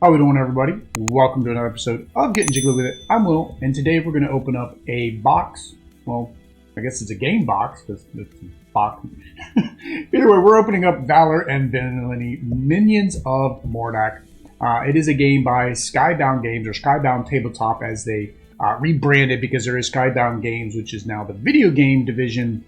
How we doing, everybody? Welcome to another episode of Getting Jiggly With It. I'm Will, and today we're going to open up a box. Well, I guess it's a game box, because it's a box. Either way, we're opening up Valor and Villainy, Minions of Mordak. It is a game by Skybound Games, or Skybound Tabletop, as they rebranded, because there is Skybound Games, which is now the video game division,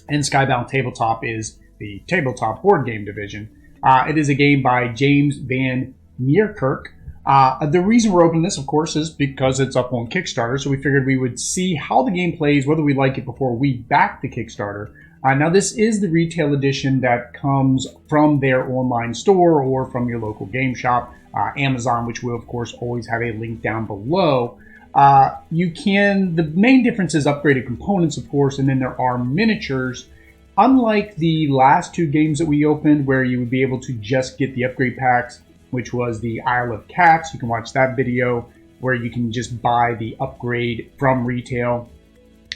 and Skybound Tabletop is the tabletop board game division. It is a game by James Van Meerkerk. The reason we're opening this, of course, is because it's up on Kickstarter, so we figured we would see how the game plays, whether we like it before we back the Kickstarter. Now, this is the retail edition that comes from their online store or from your local game shop, Amazon, which will, of course, always have a link down below. The main difference is upgraded components, of course, and then there are miniatures. Unlike the last two games that we opened, where you would be able to just get the upgrade packs, which was the Isle of Cats. You can watch that video where you can just buy the upgrade from retail.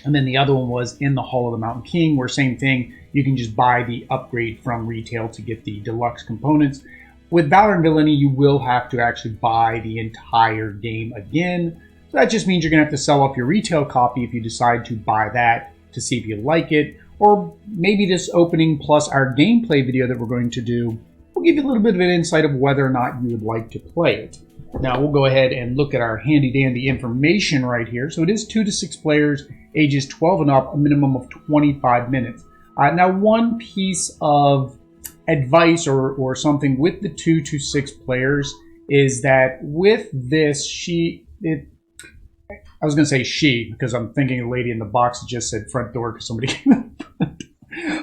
And then the other one was in the Hall of the Mountain King, where same thing, you can just buy the upgrade from retail to get the deluxe components. With Valor and Villainy, you will have to actually buy the entire game again. So that just means you're going to have to sell off your retail copy if you decide to buy that to see if you like it. Or maybe this opening plus our gameplay video that we're going to do will give you a little bit of an insight of whether or not you would like to play it. Now we'll go ahead and look at our handy dandy information right here. So it is 2 to 6 players, ages 12 and up, a minimum of 25 minutes. Now one piece of advice or something with the 2 to 6 players is that with this, I was going to say she, because I'm thinking a lady in the box that just said front door because somebody came in front.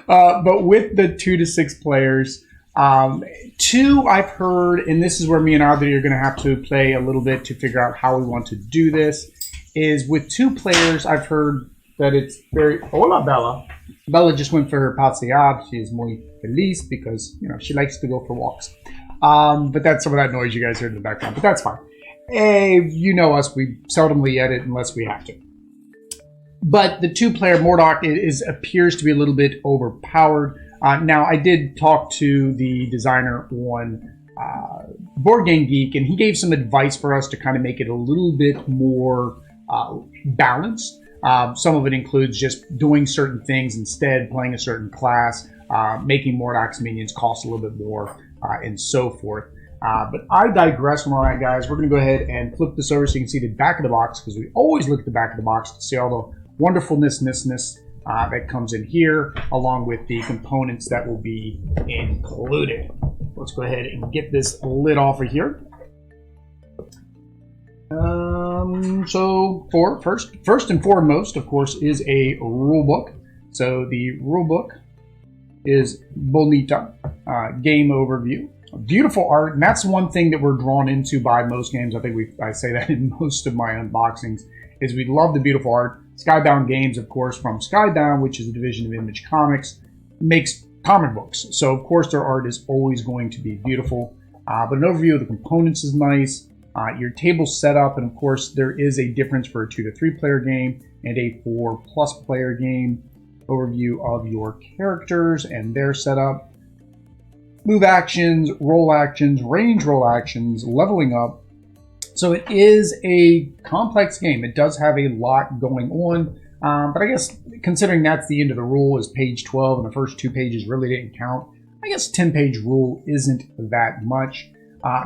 But with the 2 to 6 players, 2 I've heard, and this is where me and Audrey are going to have to play a little bit to figure out how we want to do this, is with 2 players, I've heard that it's very... Hola, Bella. Bella just went for her paseada. She is muy feliz because, she likes to go for walks. But that's some of that noise you guys heard in the background, but that's fine. You know us, we seldomly edit unless we have to. But the 2-player Mordak appears to be a little bit overpowered. Now, I did talk to the designer on Board Game Geek, and he gave some advice for us to kind of make it a little bit more balanced. Some of it includes just doing certain things instead, playing a certain class, making Mordak's minions cost a little bit more, and so forth. But I digress from all that, guys. We're going to go ahead and flip this over so you can see the back of the box, because we always look at the back of the box to see all the wonderfulness that comes in here, along with the components that will be included. Let's go ahead and get this lid off of here. So first and foremost, of course, is a rule book. So the rule book is Bonita, game overview. Beautiful art, and that's one thing that we're drawn into by most games. I think I say that in most of my unboxings, is we love the beautiful art. Skybound Games, of course, from Skybound, which is a division of Image Comics, makes comic books. So, of course, their art is always going to be beautiful. But an overview of the components is nice. Your table setup, and of course, there is a difference for a 2 to 3 player game and a 4+ player game. Overview of your characters and their setup. Move actions, roll actions, range roll actions, leveling up. So it is a complex game. It does have a lot going on. But I guess considering that's the end of the rule is page 12 and the first 2 pages really didn't count, I guess a 10-page rule isn't that much.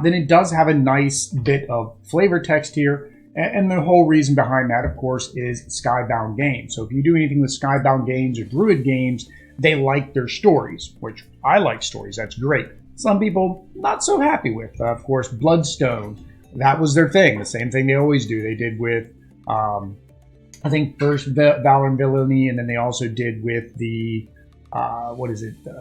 Then it does have a nice bit of flavor text here. And the whole reason behind that, of course, is Skybound Games. So if you do anything with Skybound Games or Druid Games, they like their stories, which I like stories. That's great. Some people not so happy with. Of course, Bloodstone. That was their thing. The same thing they always do. They did with, I think, first Valor and Villainy, and then they also did with the,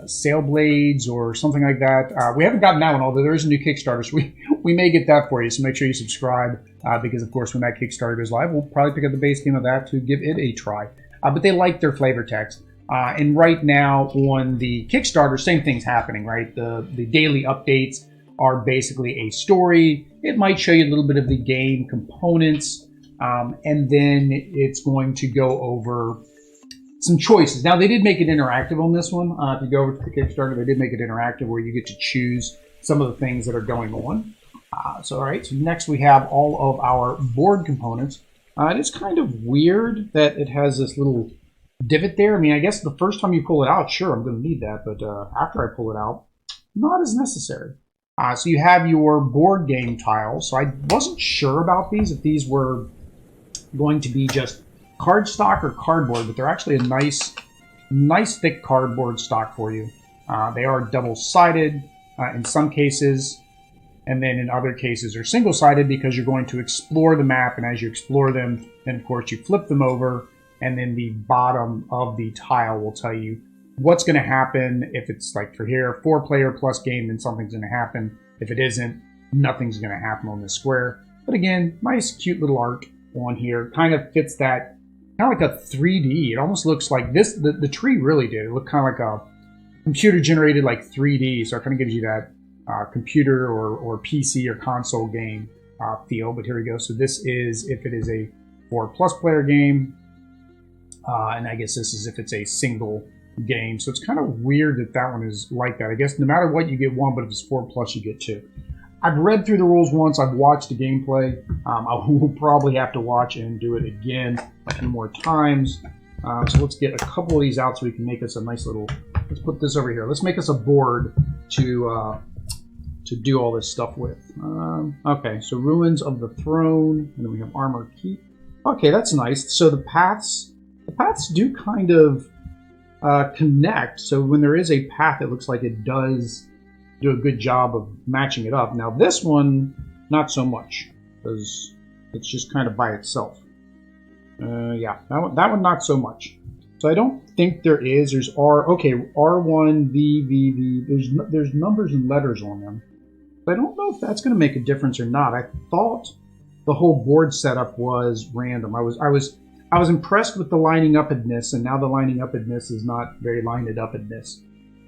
Sailblades or something like that. We haven't gotten that one, although there is a new Kickstarter, so we may get that for you. So make sure you subscribe, because, of course, when that Kickstarter goes live, we'll probably pick up the base game of that to give it a try. But they like their flavor text. And right now on the Kickstarter, same thing's happening, right? The daily updates are basically a story. It might show you a little bit of the game components, and then it's going to go over some choices. Now, they did make it interactive on this one. If you go over to the Kickstarter, they did make it interactive where you get to choose some of the things that are going on. So all right, so next we have all of our board components. It is kind of weird that it has this little divot there. I mean, I guess the first time you pull it out, sure, I'm going to need that, but after I pull it out, not as necessary. So you have your board game tiles. So I wasn't sure about these, if these were going to be just cardstock or cardboard, but they're actually a nice thick cardboard stock for you. They are double-sided in some cases, and then in other cases are single-sided because you're going to explore the map, and as you explore them, then of course you flip them over, and then the bottom of the tile will tell you what's going to happen. If it's like for here, 4-player plus game, then something's going to happen. If it isn't, nothing's going to happen on this square. But again, nice cute little art on here. Kind of fits that, kind of like a 3D. It almost looks like this, the tree really did. It looked kind of like a computer generated like 3D. So it kind of gives you that computer or PC or console game feel. But here we go. So this is if it is a 4+ player game. And I guess this is if it's a single game. So it's kind of weird that that one is like that. I guess no matter what, you get one, but if it's 4+, you get 2. I've read through the rules once. I've watched the gameplay. I will probably have to watch and do it again a few more times. So let's get a couple of these out so we can make us a nice little... Let's put this over here. Let's make us a board to do all this stuff with. Okay, so Ruins of the Throne, and then we have Armor Keep. Okay, that's nice. So the paths do kind of connect. So when there is a path, it looks like it does do a good job of matching it up. Now this one, not so much, because it's just kind of by itself. Yeah, that one not so much. So I don't think there is. There's R1, V. There's numbers and letters on them. But I don't know if that's going to make a difference or not. I thought the whole board setup was random. I was impressed with the lining upness, and now the lining upness is not very lined upness.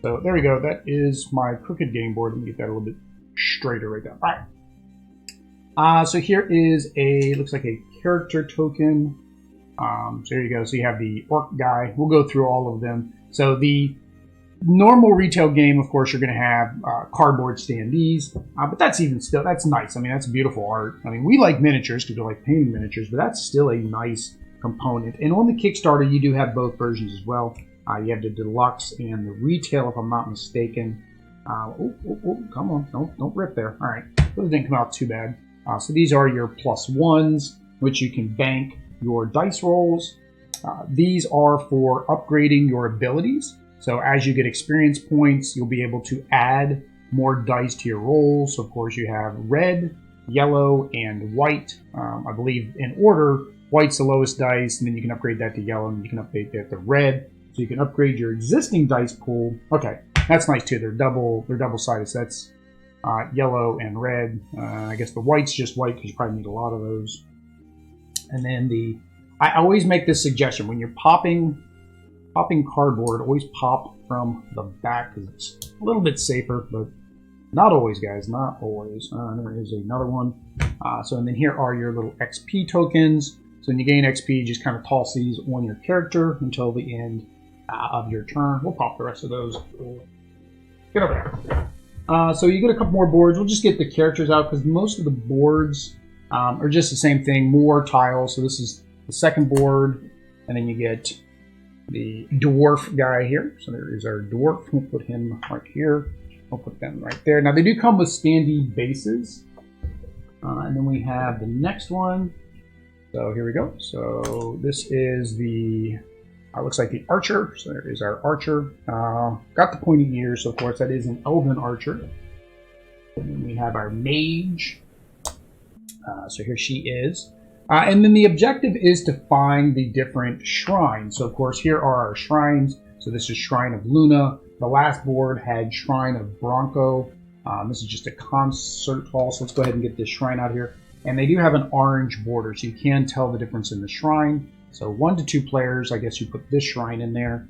So there we go. That is my crooked game board. Let me get that a little bit straighter right there. All right. So here is looks like a character token. So there you go. So you have the orc guy. We'll go through all of them. So the normal retail game, of course, you're going to have cardboard standees, but that's nice. I mean, that's beautiful art. I mean, we like miniatures because we like painting miniatures, but that's still a nice component. And on the Kickstarter, you do have both versions as well. You have the deluxe and the retail, if I'm not mistaken. Come on, don't rip there. All right, those didn't come out too bad. So these are your +1s, which you can bank your dice rolls. These are for upgrading your abilities. So as you get experience points, you'll be able to add more dice to your rolls. So of course you have red, yellow, and white. I believe in order, white's the lowest dice, and then you can upgrade that to yellow, and you can upgrade that to red. So you can upgrade your existing dice pool. Okay, that's nice too. They're double-sided. So that's yellow and red. I guess the white's just white because you probably need a lot of those. And then I always make this suggestion when you're popping cardboard, always pop from the back because it's a little bit safer, but not always, guys, not always. There is another one. And then here are your little XP tokens. So when you gain XP, just kind of toss these on your character until the end of your turn. We'll pop the rest of those. Get over there. So you get a couple more boards. We'll just get the characters out because most of the boards are just the same thing, more tiles. So this is the second board, and then you get the dwarf guy here. So there is our dwarf. We'll put him right here. We'll put them right there. Now they do come with standee bases. And then we have the next one. So here we go. So this is the, looks like the archer. So there is our archer. Got the pointy ears, so of course that is an elven archer. And then we have our mage. So here she is. And then the objective is to find the different shrines. So of course here are our shrines. So this is Shrine of Luna. The last board had Shrine of Bronco. This is just a concert hall. So let's go ahead and get this shrine out here. And they do have an orange border, so you can tell the difference in the shrine. So 1 to 2 players, I guess you put this shrine in there.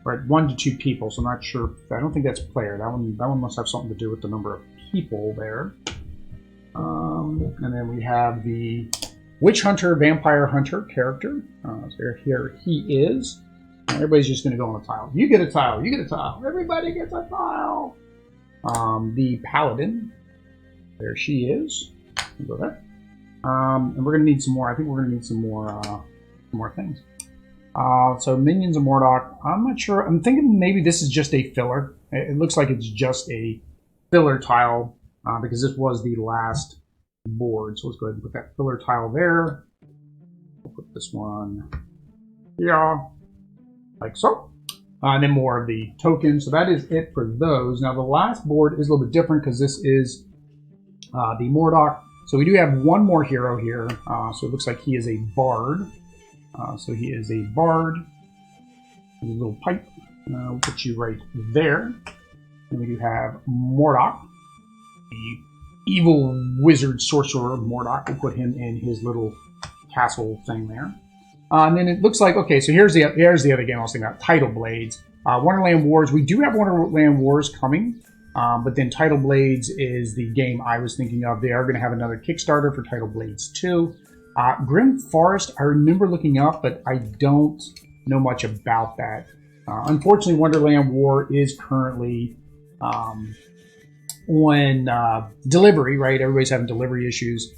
Right, 1 to 2 people, so I'm not sure. I don't think that's player. That one must have something to do with the number of people there. And then we have the Witch Hunter, Vampire Hunter character. So here he is. Everybody's just going to go on a tile. You get a tile. You get a tile. Everybody gets a tile. The Paladin. There she is. We'll go there. And we're gonna need some more. I think we're gonna need some more things. So minions of Mordak. I'm not sure. I'm thinking maybe this is just a filler. It looks like it's just a filler tile because this was the last board. So let's go ahead and put that filler tile there. We'll put this one here, like so. And then more of the tokens. So that is it for those. Now the last board is a little bit different because this is the Mordak. So we do have one more hero here. So it looks like he is a bard. So he is a bard. A little pipe. We'll put you right there. And we do have Mordak, the evil wizard sorcerer Mordak. We'll put him in his little castle thing there. And then it looks like, okay, so here's the other game I was thinking about, Tidal Blades. Wonderland Wars, we do have Wonderland Wars coming, but then Tidal Blades is the game I was thinking of. They are going to have another Kickstarter for Tidal Blades 2. Grim Forest, I remember looking up, but I don't know much about that. Unfortunately, Wonderland War is currently on delivery, right? Everybody's having delivery issues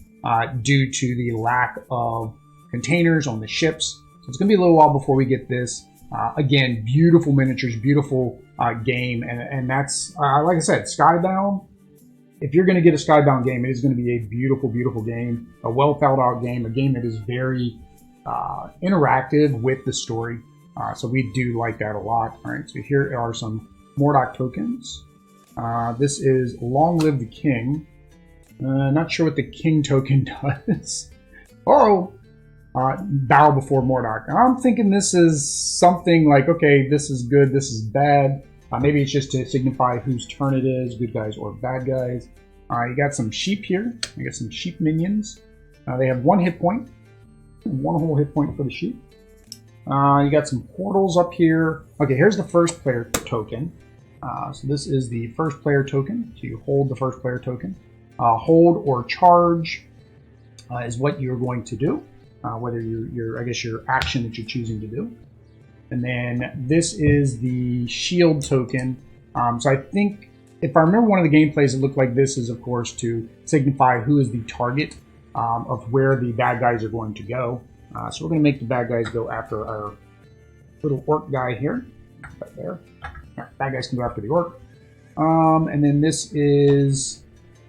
due to the lack of containers on the ships. So it's going to be a little while before we get this. Again, beautiful miniatures, beautiful game. And that's, like I said, Skybound. If you're going to get a Skybound game, it is going to be a beautiful, beautiful game. A well thought out game. A game that is very interactive with the story. So we do like that a lot. All right, so here are some Mordak tokens. This is Long Live the King. Not sure what the King token does. Oh! Bow before Mordak. I'm thinking this is something like, okay, this is good, this is bad. Maybe it's just to signify whose turn it is, good guys or bad guys. You got some sheep here. You got some sheep minions. They have 1 hit point. 1 whole hit point for the sheep. You got some portals up here. Okay, here's the first player token. So this is the first player token. So you hold the first player token. Hold or charge is what you're going to do. Whether I guess your action that you're choosing to do. And then this is the shield token. So I think, if I remember one of the gameplays, it looked like this is, of course, to signify who is the target of where the bad guys are going to go. So we're going to make the bad guys go after our little orc guy here. Right there. Right, bad guys can go after the orc. And then this is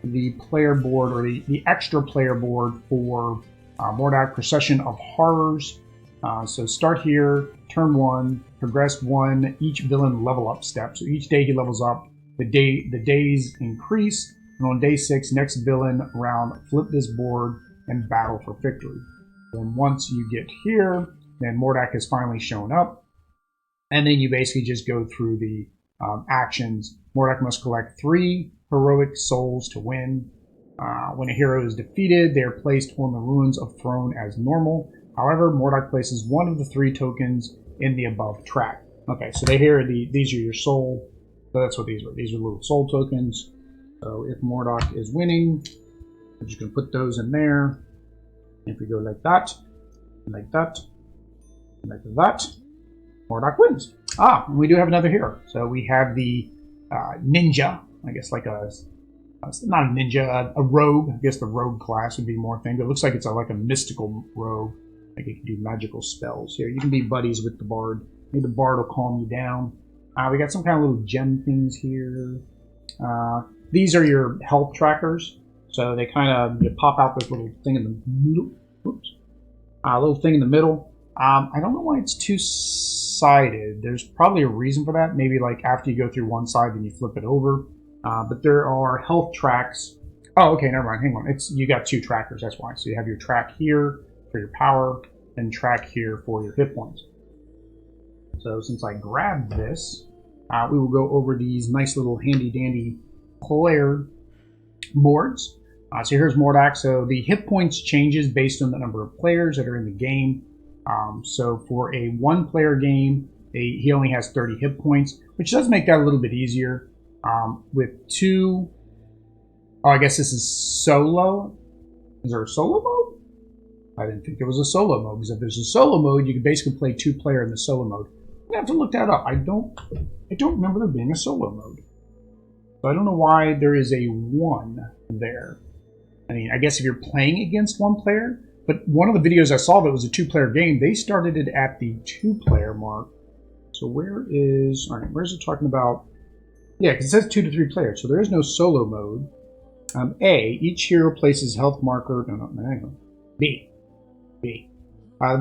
the player board, or the extra player board for Mordak Procession of Horrors. So start here, turn 1, progress 1, each villain level up step. So each day he levels up, the days increase, and on day 6, next villain round, flip this board and battle for victory. Then once you get here, then Mordak has finally shown up, and then you basically just go through the actions. Mordak must collect 3 heroic souls to win. When a hero is defeated, they are placed on the ruins of throne as normal. However, Mordak places 1 of the 3 tokens in the above track. Okay, so these are your soul. So that's what these were. These are little soul tokens. So if Mordak is winning, we're just going to put those in there. If we go like that, like that, like that, Mordak wins. And we do have another hero. So we have the ninja, I guess like not a ninja, a rogue. I guess the rogue class would be more thing. But it looks like it's like a mystical rogue. Like it can do magical spells. Here, you can be buddies with the bard. Maybe the bard will calm you down. We got some kind of little gem things here. These are your health trackers. So they kind of pop out this little thing in the middle. Oops. Little thing in the middle. I don't know why it's 2-sided. There's probably a reason for that. Maybe like after you go through one side, then you flip it over. But there are health tracks. Oh, okay, never mind. Hang on. You got 2 trackers. That's why. So you have your track here for your power, and track here for your hit points. So since I grabbed this, we will go over these nice little handy-dandy player boards. So here's Mordak. So the hit points changes based on the number of players that are in the game. So for a 1-player game, he only has 30 hit points, which does make that a little bit easier. With 2, I guess this is solo. Is there a solo mode? I didn't think there was a solo mode, because if there's a solo mode, you can basically play 2-player in the solo mode. I'm gonna have to look that up. I don't remember there being a solo mode. So I don't know why there is a 1 there. I mean, I guess if you're playing against one player, but one of the videos I saw that was a 2-player game, they started it at the 2-player mark. So where is, all right, where's it talking about? Yeah, because it says 2 to 3 players, so there is no solo mode. A, each hero places health marker, no. B. The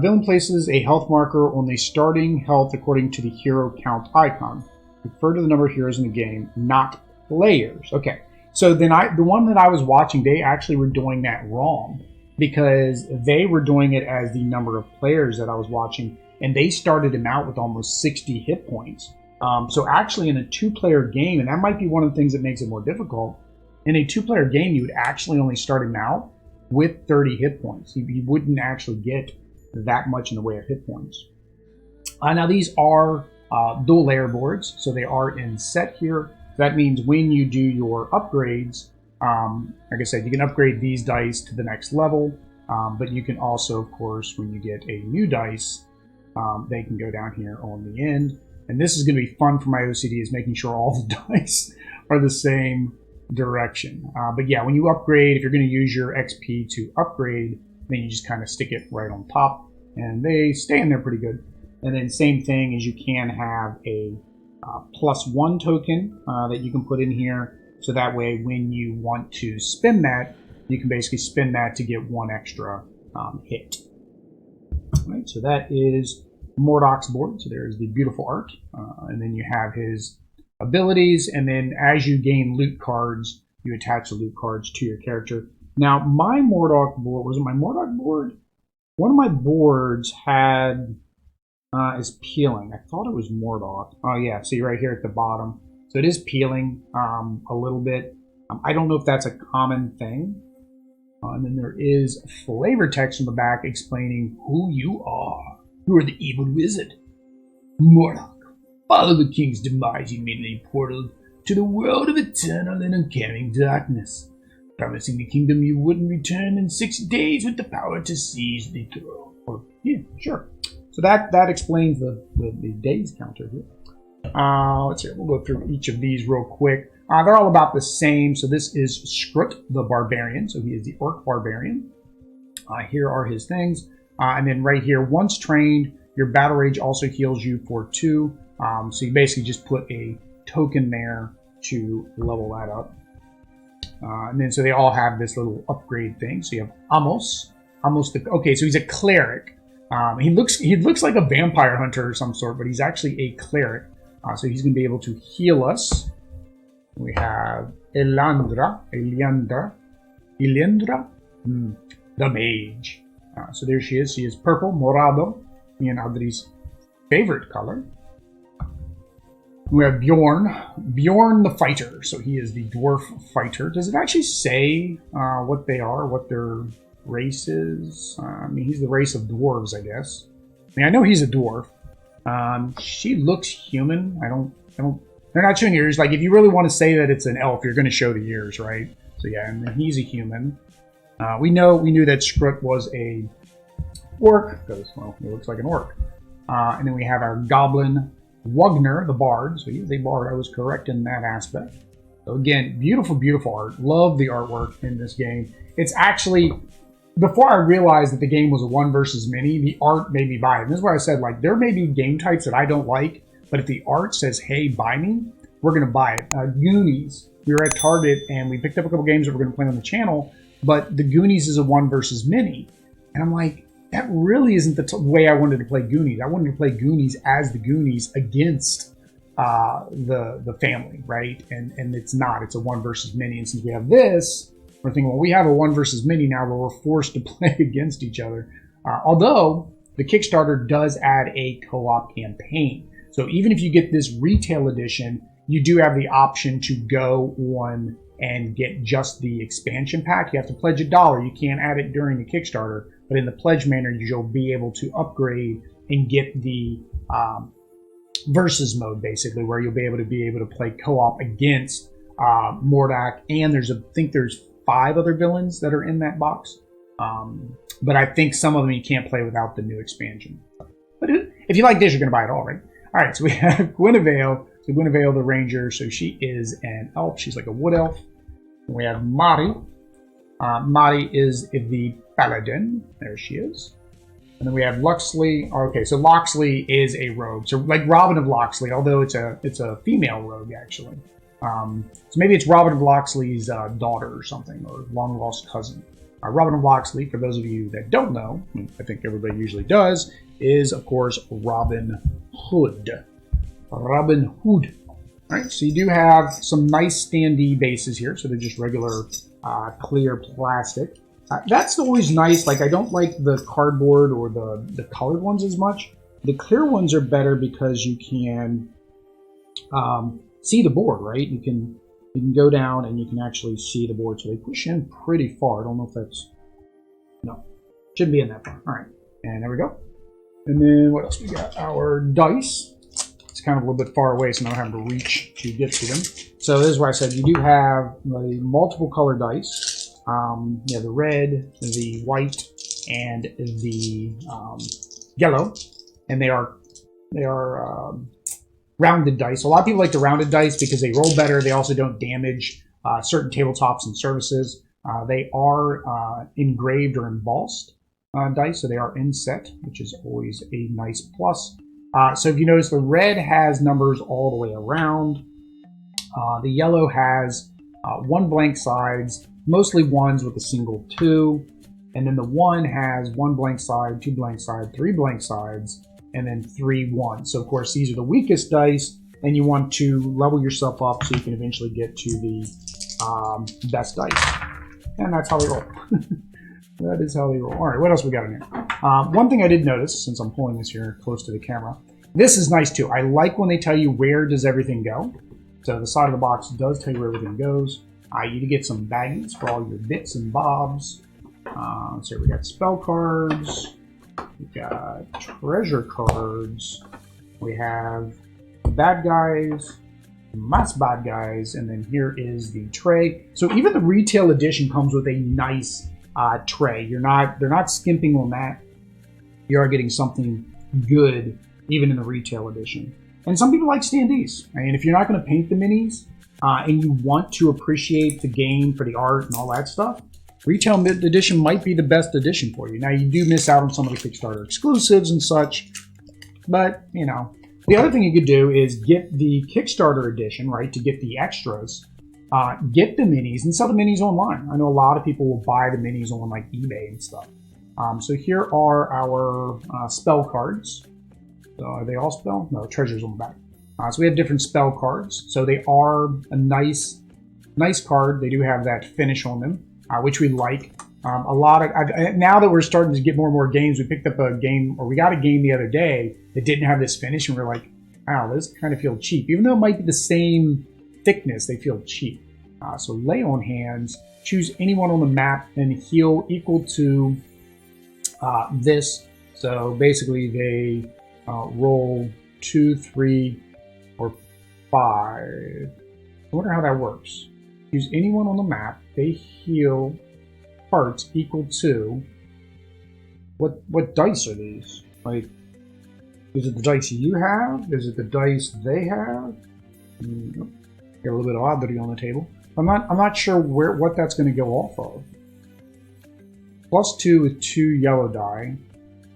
villain places a health marker on the starting health according to the hero count icon. Refer to the number of heroes in the game, not players. Okay, so then the one that I was watching, they actually were doing that wrong because they were doing it as the number of players that I was watching, and they started him out with almost 60 hit points. So actually in a 2-player game, and that might be one of the things that makes it more difficult, in a 2-player game, you would actually only start him out with 30 hit points. He wouldn't actually get that much in the way of hit points. Now these are dual layer boards, so they are in set here. That means when you do your upgrades, like I said, you can upgrade these dice to the next level, but you can also, of course, when you get a new dice, they can go down here on the end. And this is going to be fun for my OCD, is making sure all the dice are the same direction. But yeah, when you upgrade, if you're going to use your XP to upgrade, then you just kind of stick it right on top, and they stay in there pretty good. And then same thing as you can have a +1 token that you can put in here, so that way when you want to spin that, you can basically spin that to get 1 extra hit. All right, so that is Mordak's board. So there's the beautiful art, and then you have his abilities, and then as you gain loot cards, you attach the loot cards to your character. Now, my Mordak board, was it my Mordak board? One of my boards had, is peeling. I thought it was Mordak. Oh yeah, see right here at the bottom. So it is peeling a little bit. I don't know if that's a common thing. And then there is flavor text on the back explaining who you are. You are the evil wizard, Mordak. Follow the king's demise, you midnight portal to the world of eternal and uncaring darkness, promising the kingdom you wouldn't return in 6 days with the power to seize the throne. Or, yeah, sure. So that explains the days counter here. Let's see, we'll go through each of these real quick. They're all about the same. So this is Skrut the Barbarian. So he is the Orc Barbarian. Here are his things. And then right here, once trained, your battle rage also heals you for 2. So you basically just put a token there to level that up. And then so they all have this little upgrade thing. So you have Amos. Okay, so he's a cleric. He looks like a vampire hunter or some sort, but he's actually a cleric. So he's going to be able to heal us. We have Eliandra, the mage. So there she is. She is purple, morado, me and Adri's favorite color. We have Bjorn the fighter. So he is the dwarf fighter. Does it actually say what they are, what their race is? I mean, he's the race of dwarves, I guess. I mean, I know he's a dwarf. She looks human. I don't. They're not showing ears. Like, if you really want to say that it's an elf, you're going to show the ears, right? So yeah, and then he's a human. We knew that Skrut was a orc because, well, he looks like an orc. And then we have our goblin Wugner, the bard. So he's a bard. I was correct in that aspect. So again, beautiful, beautiful art. Love the artwork in this game. It's actually, before I realized that the game was a 1 versus many, the art made me buy it. And this is why I said, like, there may be game types that I don't like, but if the art says, hey, buy me, we're going to buy it. Goonies. We were at Target and we picked up a couple games that we're going to play on the channel, but the Goonies is a 1 versus many. And I'm like, that really isn't the way I wanted to play Goonies. I wanted to play Goonies as the Goonies against the family, right? And it's not. It's a 1 versus many. And since we have this, we're thinking, well, we have a 1 versus many now where we're forced to play against each other. Although the Kickstarter does add a co-op campaign. So even if you get this retail edition, you do have the option to go on and get just the expansion pack. You have to pledge $1. You can't add it during the Kickstarter, but in the pledge manner, you'll be able to upgrade and get the versus mode, basically, where you'll be able to play co-op against Mordak, and I think there's 5 other villains that are in that box. But I think some of them you can't play without the new expansion. But if you like this, you're going to buy it all, right? All right, so we have Guinevere, So Guinevere the ranger, so she is an elf. She's like a wood elf. And we have Mari. Mari is the paladin. There she is. And then we have Loxley. Okay, so Loxley is a rogue. So like Robin of Loxley, although it's a female rogue actually. So maybe it's Robin of Loxley's daughter or something, or long lost cousin. Robin of Loxley, for those of you that don't know, I think everybody usually does, is of course Robin Hood. Robin Hood. All right, so you do have some nice standee bases here. So they're just regular clear plastic. That's always nice. Like I don't like the cardboard or the colored ones as much. The clear ones are better because you can see the board, right? You can go down and you can actually see the board. So they push in pretty far. I don't know if that's... No. Shouldn't be in that far. All right. And there we go. And then what else we got? Our dice. It's kind of a little bit far away, so now I'm having to reach to get to them. So this is why I said you do have the multiple color dice. Yeah, the red, the white, and the yellow. And they are rounded dice. A lot of people like the rounded dice because they roll better. They also don't damage certain tabletops and surfaces. They are engraved or embossed dice, so they are inset, which is always a nice plus. So if you notice, the red has numbers all the way around. The yellow has one blank sides, mostly ones with a single 2. And then the 1 has 1 blank side, 2 blank side, 3 blank sides, and then 3 1s. So of course these are the weakest dice, and you want to level yourself up so you can eventually get to the best dice. And that's how they roll. That is how they roll. All right, what else we got in here? One thing I did notice, since I'm pulling this here close to the camera, this is nice too. I like when they tell you where does everything go. So the side of the box does tell you where everything goes. You to get some baggies for all your bits and bobs. So we got spell cards. We got treasure cards. We have bad guys, mass bad guys, and then here is the tray. So even the retail edition comes with a nice tray. They're not skimping on that. You are getting something good even in the retail edition. And some people like standees. I mean, if you're not going to paint the minis and you want to appreciate the game for the art and all that stuff, retail edition might be the best edition for you. Now, you do miss out on some of the Kickstarter exclusives and such, but, you know. The other thing you could do is get the Kickstarter edition, right, to get the extras, get the minis, and sell the minis online. I know a lot of people will buy the minis on, like, eBay and stuff. So here are our spell cards. So are they all spell? No, treasure's on the back. So we have different spell cards. So they are a nice card. They do have that finish on them, which we like. Now that we're starting to get more and more games, we picked up a game, or we got a game the other day that didn't have this finish, and we're like, wow, this kind of feels cheap. Even though it might be the same thickness, they feel cheap. So lay on hands, choose anyone on the map, and heal equal to this. So basically they roll 2, 3, or 5. I wonder how that works. Choose anyone on the map, they heal parts equal to what dice are these? Like, is it the dice you have? Is it the dice they have? Got a little bit of oddity on the table. I'm not sure what that's going to go off of. +2 with 2 yellow die.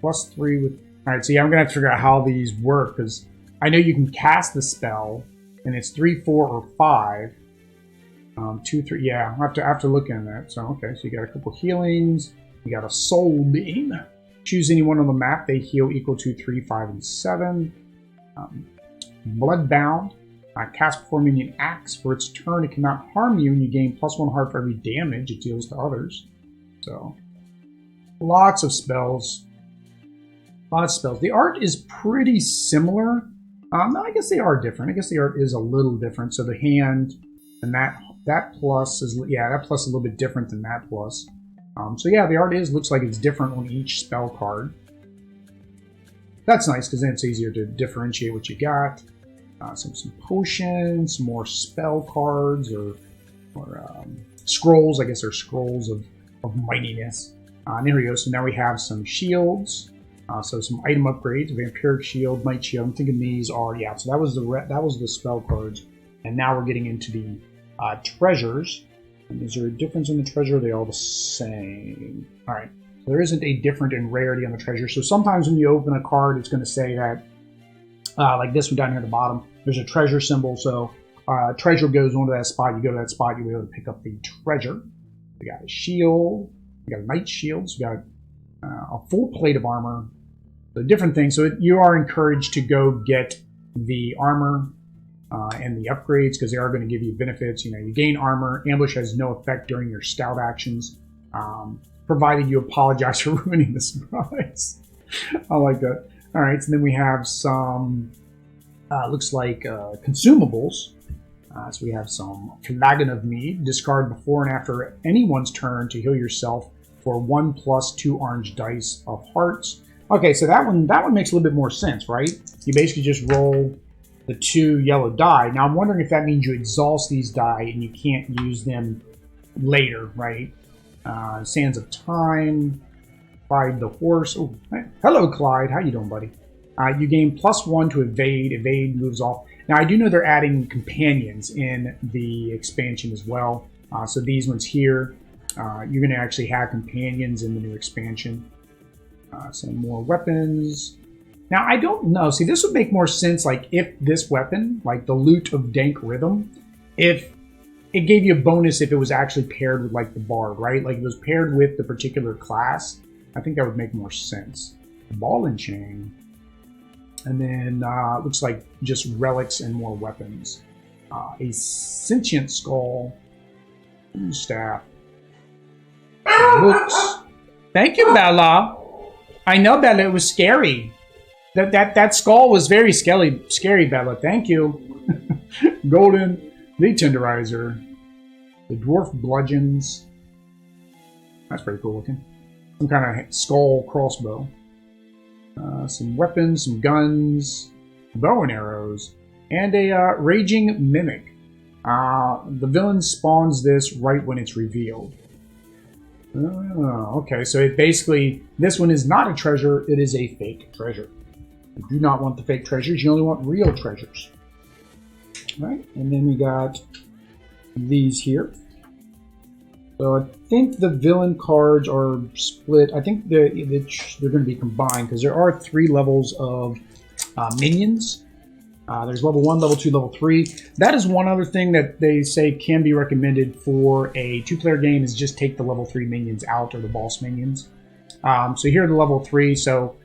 +3 with... Alright, so yeah, I'm going to have to figure out how these work, because I know you can cast the spell, and it's 3, 4, or 5. 2, 3, yeah, I have to look into that. So, okay, so you got a couple healings. You got a soul beam. Choose anyone on the map. They heal equal to 3, 5, and 7. Bloodbound. Cast before minion acts. For its turn, it cannot harm you, and you gain +1 heart for every damage it deals to others. So, lots of spells. Lots of spells. The art is pretty similar. No, I guess they are different. I guess the art is a little different. So the hand and that plus is, yeah, that plus is a little bit different than that plus. So yeah, the art looks like it's different on each spell card. That's nice, because then it's easier to differentiate what you got. Some potions, some more spell cards, or scrolls. I guess they're scrolls of mightiness. And there we go. So now we have some shields. So some item upgrades: vampiric shield, knight shield. I'm thinking these are So that was the spell cards, and now we're getting into the treasures. And is there a difference in the treasure? Are they all the same? All right. So there isn't a difference in rarity on the treasure. So sometimes when you open a card, it's going to say that, like this one down here at the bottom, there's a treasure symbol. So treasure goes onto that spot. You go to that spot, you'll be able to pick up the treasure. We got a shield. We got a knight shield. So we got a full plate of armor. So different things. So you are encouraged to go get the armor and the upgrades because they are going to give you benefits. You gain armor. Ambush has no effect during your scout actions, provided you apologize for ruining the surprise. I like that. All right, so then we have some, looks like consumables. So we have some Flagon of Mead. Discard before and after anyone's turn to heal yourself for 1+2 orange dice of hearts. Okay, so that one makes a little bit more sense, right? You basically just roll the 2 yellow die. Now I'm wondering if that means you exhaust these die and you can't use them later, right? Sands of Time, Clyde the Horse. Oh, hello Clyde, how you doing, buddy? You gain +1 to evade. Evade moves off. Now I do know they're adding companions in the expansion as well. So these ones here, you're going to actually have companions in the new expansion. Some more weapons. Now, I don't know. See, this would make more sense, like, if this weapon, like the Lute of Dank Rhythm, if it gave you a bonus if it was actually paired with, like, the Bard, right? Like, if it was paired with the particular class, I think that would make more sense. Ball and Chain. And then, looks like just relics and more weapons. A Sentient Skull. Staff. Books. Thank you, Bella. I know, Bella, it was scary. That skull was very scary, Bella. Thank you. Golden, the Tenderizer, the Dwarf Bludgeons. That's pretty cool looking. Some kind of skull crossbow. Some weapons, some guns, bow and arrows, and a Raging Mimic. The villain spawns this right when it's revealed. Okay, so it basically, this one is not a treasure, it is a fake treasure. You do not want the fake treasures, you only want real treasures. All right, and then we got these here. So I think the villain cards are split. I think they're going to be combined because there are 3 levels of minions. There's level 1, level 2, level 3. That is one other thing that they say can be recommended for a 2-player game is just take the level 3 minions out, or the boss minions. So here are the level 3. So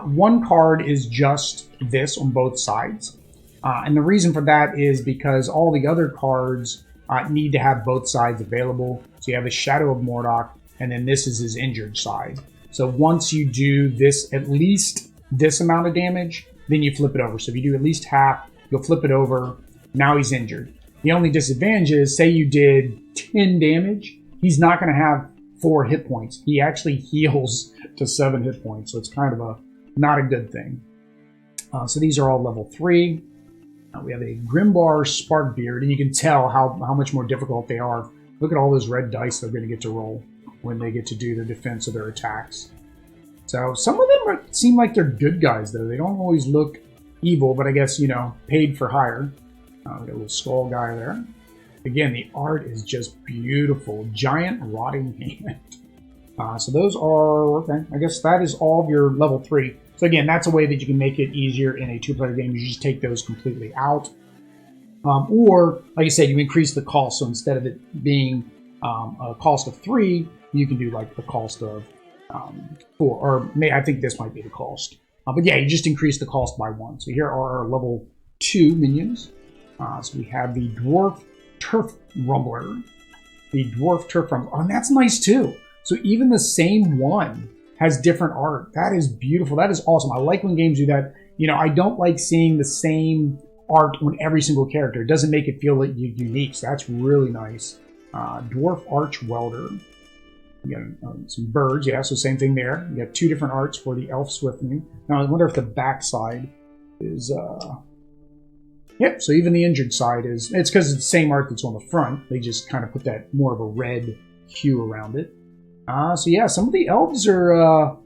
one card is just this on both sides. And the reason for that is because all the other cards need to have both sides available. So you have a Shadow of Mordak, and then this is his injured side. So once you do this, at least this amount of damage, then you flip it over. So if you do at least half, you'll flip it over. Now he's injured. The only disadvantage is, say you did 10 damage, he's not going to have 4 hit points. He actually heals to 7 hit points. So it's kind of not a good thing. So these are all level 3. We have a Grimbar Sparkbeard, and you can tell how much more difficult they are. Look at all those red dice they're going to get to roll when they get to do the defense of their attacks. So some of them seem like they're good guys, though. They don't always look evil, but I guess, paid for hire. We got a little skull guy there. Again, the art is just beautiful. Giant Rotting Hand. So those are, okay, I guess that is all of your level 3. So again, that's a way that you can make it easier in a 2-player game. You just take those completely out. Or, like I said, you increase the cost. So instead of it being a cost of 3, you can do like the cost of 4, or I think this might be the cost. But yeah, you just increase the cost by 1. So here are our level 2 minions. So we have the Dwarf Turf Rumbler. The Dwarf Turf Rumbler. Oh, and that's nice too. So even the same one has different art. That is beautiful. That is awesome. I like when games do that. I don't like seeing the same art on every single character. It doesn't make it feel like unique. So that's really nice. Dwarf Arch Welder. You got some birds, yeah, so same thing there. You got 2 different arts for the Elf Swiftling. Now, I wonder if the back side is, yep, so even the injured side is, it's because it's the same art that's on the front. They just kind of put that more of a red hue around it. So yeah, some of the elves are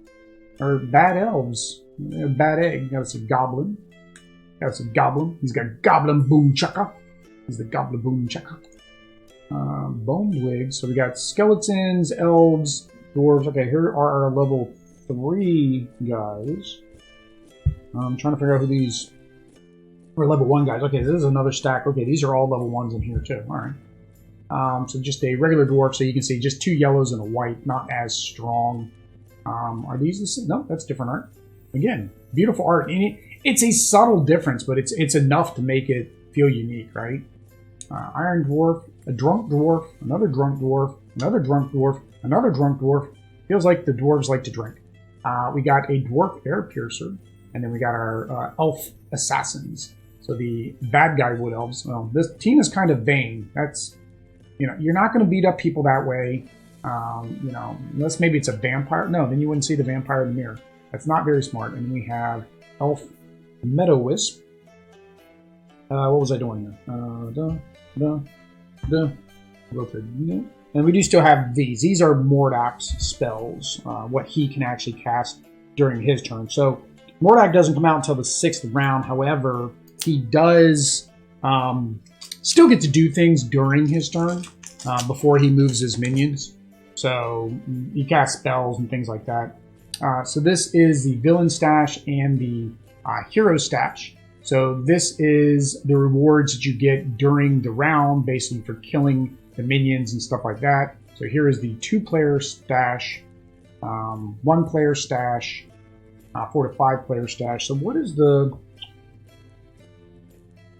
or bad elves. Bad egg. Got us a goblin. Got us a goblin. He's got goblin boom chaka. He's the goblin boom chaka. Bonewig. So we got skeletons, elves, dwarves. Okay, here are our level 3 guys. I'm trying to figure out who these are. Level 1 guys. Okay, this is another stack. Okay, these are all level 1s in here too. Alright. So just a regular dwarf, so you can see just 2 yellows and a white, not as strong. Are these the same? No, that's different art. Again, beautiful art. And it's a subtle difference, but it's enough to make it feel unique, right? Iron dwarf, a drunk dwarf, another drunk dwarf, another drunk dwarf, another drunk dwarf. Feels like the dwarves like to drink. We got a dwarf air piercer, and then we got our elf assassins. So the bad guy wood elves. Well, this team is kind of vain. That's, you know, you're not going to beat up people that way. You know, unless maybe it's a vampire. No, then you wouldn't see the vampire in the mirror. That's not very smart. And we have elf meadow wisp. What was I doing here? And we do still have these. These are Mordak's spells, what he can actually cast during his turn. So Mordak doesn't come out until the 6th round. However, he does still get to do things during his turn before he moves his minions. So he casts spells and things like that. So this is the villain stash and the hero stash. So this is the rewards that you get during the round, basically for killing the minions and stuff like that. So here is the 2-player stash, 1-player stash, 4 to 5-player stash. So what is the...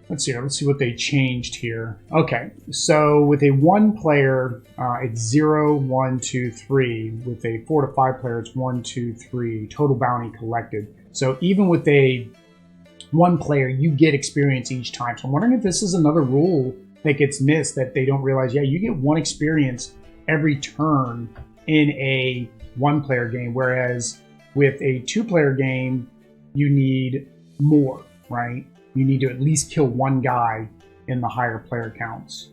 Let's see what they changed here. Okay, so with a 1-player, it's 0, 1, 2, 3. With a 4 to 5 player, it's 1, 2, 3. Total bounty collected. So even with a 1-player, you get experience each time. So I'm wondering if this is another rule that gets missed, that they don't realize, yeah, you get 1 experience every turn in a 1-player game, whereas with a 2-player game, you need more, right? You need to at least kill 1 guy in the higher player counts.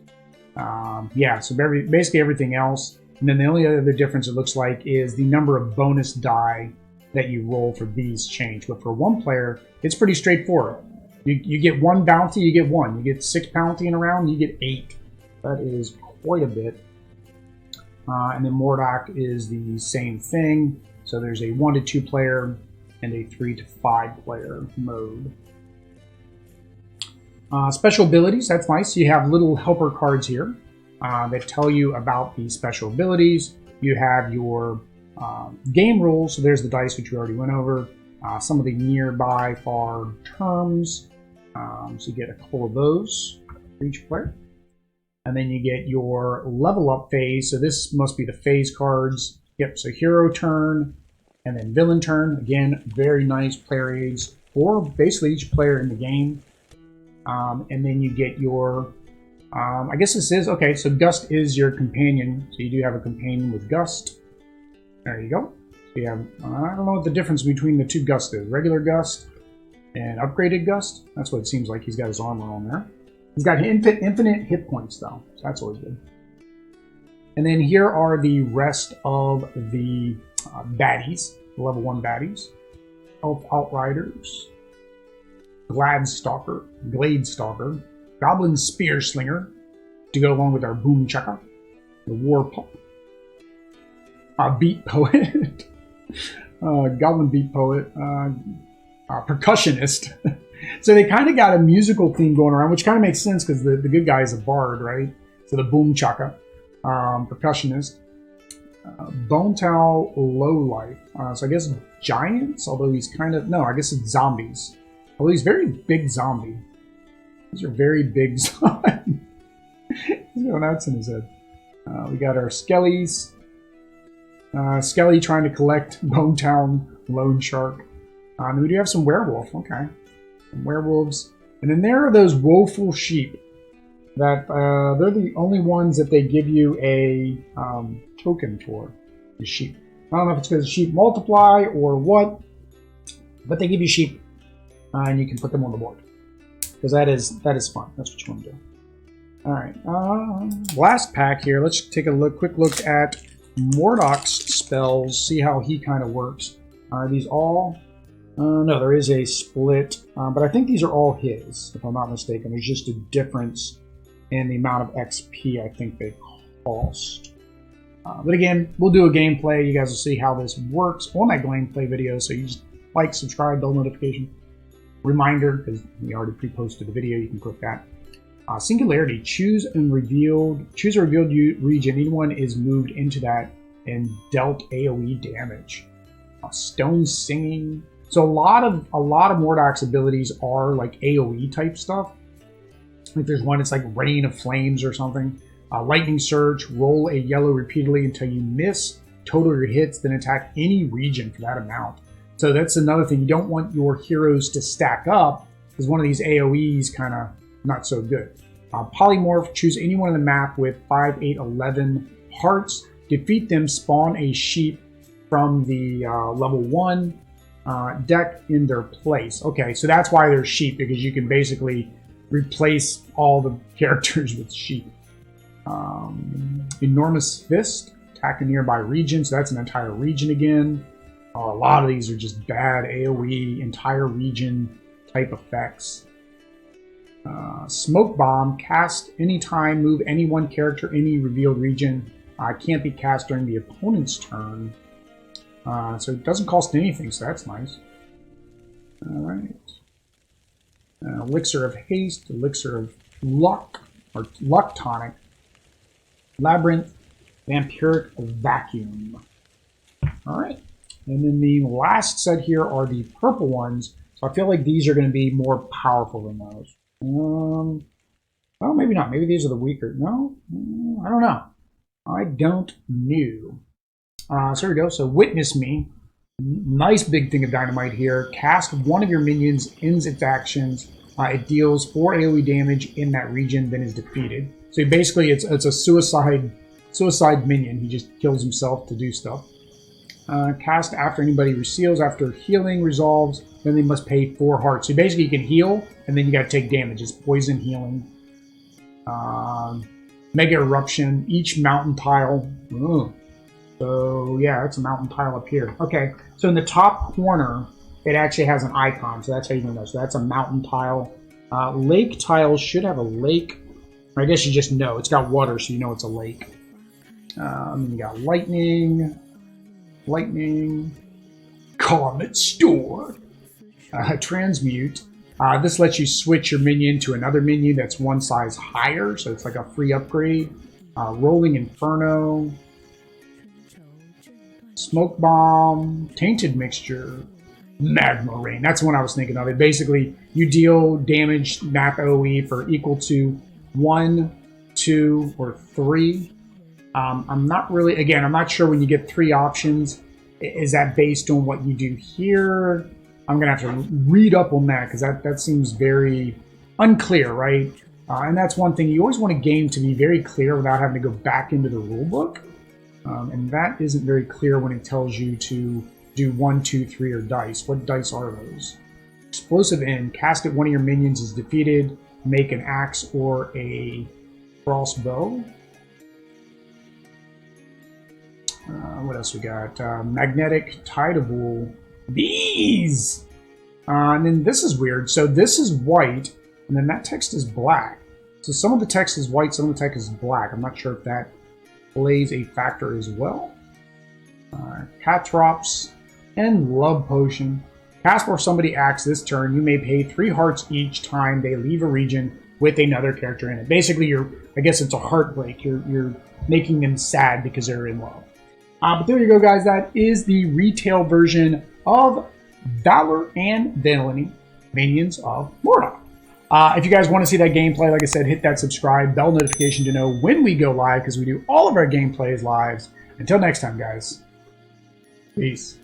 Yeah, so basically everything else. And then the only other difference it looks like is the number of bonus die that you roll for these change. But for 1-player, it's pretty straightforward. You get 1 bounty, you get 1. You get 6 bounty in a round, you get 8. That is quite a bit. And then Mordak is the same thing. So there's a 1 to 2 player and a 3 to 5 player mode. Special abilities, that's nice. You have little helper cards here that tell you about the special abilities. You have your game rules, so there's the dice, which we already went over. Some of the nearby far terms, so you get a couple of those for each player. And then you get your level up phase, so this must be the phase cards. Yep, so hero turn, and then villain turn. Again, very nice player aids for basically each player in the game. And then you get your, I guess this is, okay, so Gust is your companion. So you do have a companion with Gust. There you go. So you have, I don't know what the difference between the 2 Gusts is. Regular Gust and upgraded Gust. That's what it seems like. He's got his armor on there. He's got infinite hit points, though. So that's always good. And then here are the rest of the baddies, the level 1 baddies. Elf Outriders. Glade Stalker, Goblin Spear Slinger, to go along with our Boom Chaka, the War Pup, Beat Poet, Goblin Beat Poet, Percussionist. So they kind of got a musical theme going around, which kind of makes sense because the good guy is a bard, right? So the Boom Chaka, Percussionist, Bone Towel Lowlife. So I guess giants, although he's kind of, no, I guess it's zombies. Well, he's very big zombie. These are very big zombies. He's got nuts in his head. We got our Skellies. Skelly trying to collect Bone Town Lone Shark. And we do have some werewolf. Okay. Some werewolves. And then there are those woeful sheep. That they're the only ones that they give you a token for. The sheep. I don't know if it's because sheep multiply or what. But they give you sheep. And you can put them on the board. Because that is fun. That's what you want to do. Alright. Last pack here. Let's take a quick look at Mordak's spells. See how he kind of works. Are these all? No, there is a split, but I think these are all his, if I'm not mistaken. There's just a difference in the amount of XP I think they cost. But again, we'll do a gameplay. You guys will see how this works on that gameplay video. So you just like, subscribe, bell notification. Reminder, because we already pre-posted the video, you can click that. Singularity, choose a revealed region. Anyone is moved into that and dealt AoE damage. Stone singing. So a lot of Mordak's abilities are like AoE type stuff. Like there's one, it's like rain of flames or something. Lightning surge, roll a yellow repeatedly until you miss. Total your hits, then attack any region for that amount. So that's another thing. You don't want your heroes to stack up because one of these AoEs kind of not so good. Polymorph, choose anyone on the map with 5, 8, 11 hearts. Defeat them, spawn a sheep from the level 1 deck in their place. Okay, so that's why there's sheep, because you can basically replace all the characters with sheep. Enormous Fist, attack a nearby region, so that's an entire region again. A lot of these are just bad AoE, entire region type effects. Smoke Bomb, cast anytime, move any one character, any revealed region. Can't be cast during the opponent's turn. So it doesn't cost anything, so that's nice. Alright. Elixir of Haste, Elixir of Luck, or Luck Tonic. Labyrinth, Vampiric Vacuum. Alright. And then the last set here are the purple ones. So I feel like these are going to be more powerful than those. Well, maybe not. Maybe these are the weaker. No? I don't know. I don't know. So here we go. So Witness Me. Nice big thing of dynamite here. Cast one of your minions, ends its actions. It deals 4 AoE damage in that region, then is defeated. So basically it's a suicide minion. He just kills himself to do stuff. Cast after anybody reseals. After healing resolves, then they must pay 4 hearts. So basically you can heal, and then you got to take damage. It's poison healing. Mega Eruption. Each mountain tile. Ooh. So yeah, it's a mountain tile up here. Okay, so in the top corner, it actually has an icon. So that's how you know. So that's a mountain tile. Lake tiles should have a lake. I guess you just know. It's got water, so you know it's a lake. You got lightning. Comet Store. Transmute. This lets you switch your minion to another minion that's one size higher, so it's like a free upgrade. Rolling Inferno. Smoke Bomb. Tainted Mixture. Magma Rain. That's the one I was thinking of. It basically, you deal damage, nap AoE for equal to 1, 2, or 3. I'm not really, again, I'm not sure when you get 3 options. Is that based on what you do here? I'm going to have to read up on that because that seems very unclear, right? And that's one thing. You always want a game to be very clear without having to go back into the rulebook. And that isn't very clear when it tells you to do 1, 2, 3, or dice. What dice are those? Explosive End. Cast it. One of your minions is defeated. Make an axe or a crossbow. What else we got? Magnetic Tidal. Bees! And then this is weird. So this is white, and then that text is black. So some of the text is white, some of the text is black. I'm not sure if that plays a factor as well. Catrops and Love Potion. Cast where somebody acts this turn. You may pay 3 hearts each time they leave a region with another character in it. Basically, I guess it's a heartbreak. You're making them sad because they're in love. But there you go, guys. That is the retail version of Valor and Villainy, Minions of Mordak. If you guys want to see that gameplay, like I said, hit that subscribe, bell notification to know when we go live, because we do all of our gameplays live. Until next time, guys. Peace.